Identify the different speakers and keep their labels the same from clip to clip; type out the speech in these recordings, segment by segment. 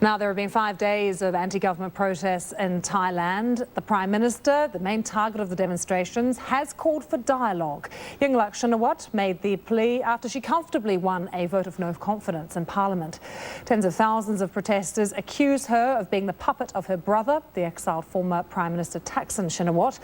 Speaker 1: Now, there have been 5 days of anti-government protests in Thailand. The Prime Minister, the main target of the demonstrations, has called for dialogue. Yingluck Shinawatra made the plea after she comfortably won a vote of no confidence in Parliament. Tens of thousands of protesters accuse her of being the puppet of her brother, the exiled former Prime Minister Thaksin Shinawatra.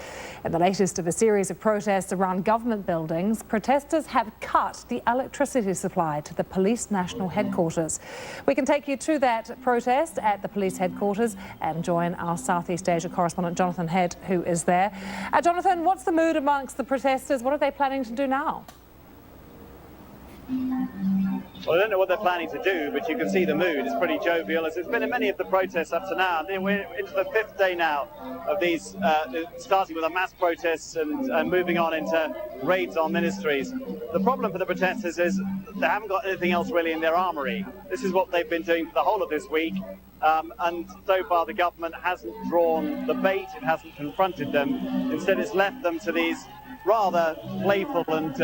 Speaker 1: In the latest of a series of protests around government buildings, protesters have cut the electricity supply to the police national headquarters. We can take you to that protest at the police headquarters and join our Southeast Asia correspondent Jonathan Head, who is there. Jonathan, what's the mood amongst the protesters? What are they planning to do now?
Speaker 2: Well, I don't know what they're planning to do, but you can see the mood is pretty jovial, as it's been in many of the protests up to now. We're into the 5th day now of these, starting with the mass protests and moving on into raids on ministries. The problem for the protesters is they haven't got anything else really in their armoury. This is what they've been doing for the whole of this week, and so far the government hasn't drawn the bait, it hasn't confronted them. Instead, it's left them to these rather playful and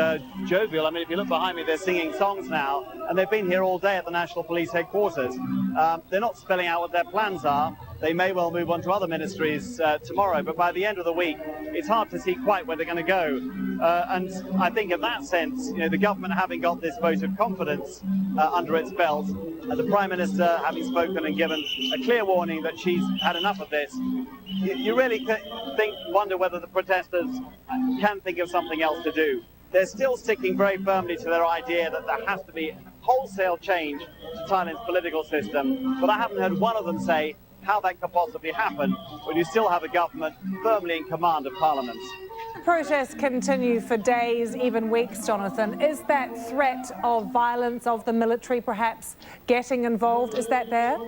Speaker 2: jovial. I mean, if you look behind me, they're singing songs now, and they've been here all day at the National Police headquarters. They're not spelling out what their plans are. They may well move on to other ministries tomorrow, but by the end of the week, it's hard to see quite where they're going to go. And I think in that sense, you know, the government having got this vote of confidence under its belt, and the Prime Minister having spoken and given a clear warning that she's had enough of this, you really wonder whether the protesters can think of something else to do. They're still sticking very firmly to their idea that there has to be wholesale change to Thailand's political system, but I haven't heard one of them say how that could possibly happen when you still have a government firmly in command of Parliament.
Speaker 1: Protests continue for days, even weeks, Jonathan. Is that threat of violence, of the military perhaps getting involved, is that there?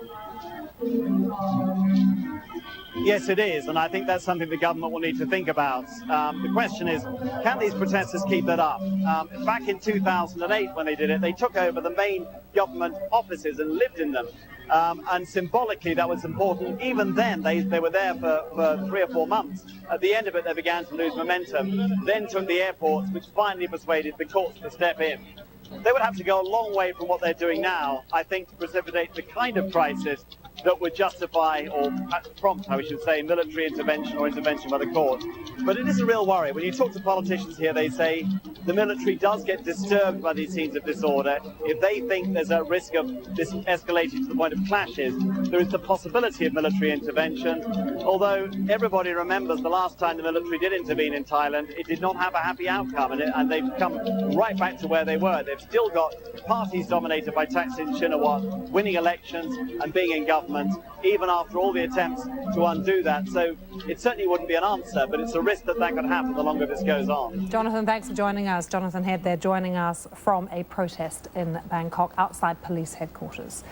Speaker 2: Yes, it is, and I think that's something the government will need to think about. The question is, can these protesters keep that up? Back in 2008, when they did it, they took over the main government offices and lived in them. And symbolically, that was important. Even then, they were there for 3 or 4 months. At the end of it, they began to lose momentum, then took the airports, which finally persuaded the courts to step in. They would have to go a long way from what they're doing now, I think, to precipitate the kind of crisis that would justify or prompt, I should say, military intervention or intervention by the court. But it is a real worry. When you talk to politicians here, they say the military does get disturbed by these scenes of disorder. If they think there's a risk of this escalating to the point of clashes, there is the possibility of military intervention. Although everybody remembers the last time the military did intervene in Thailand, it did not have a happy outcome, and they've come right back to where they were. They've still got parties dominated by Thaksin Shinawatra winning elections and being in government, even after all the attempts to undo that. So it certainly wouldn't be an answer, but it's a risk that could happen the longer this goes on.
Speaker 1: Jonathan, thanks for joining us. Jonathan Head there joining us from a protest in Bangkok outside police headquarters.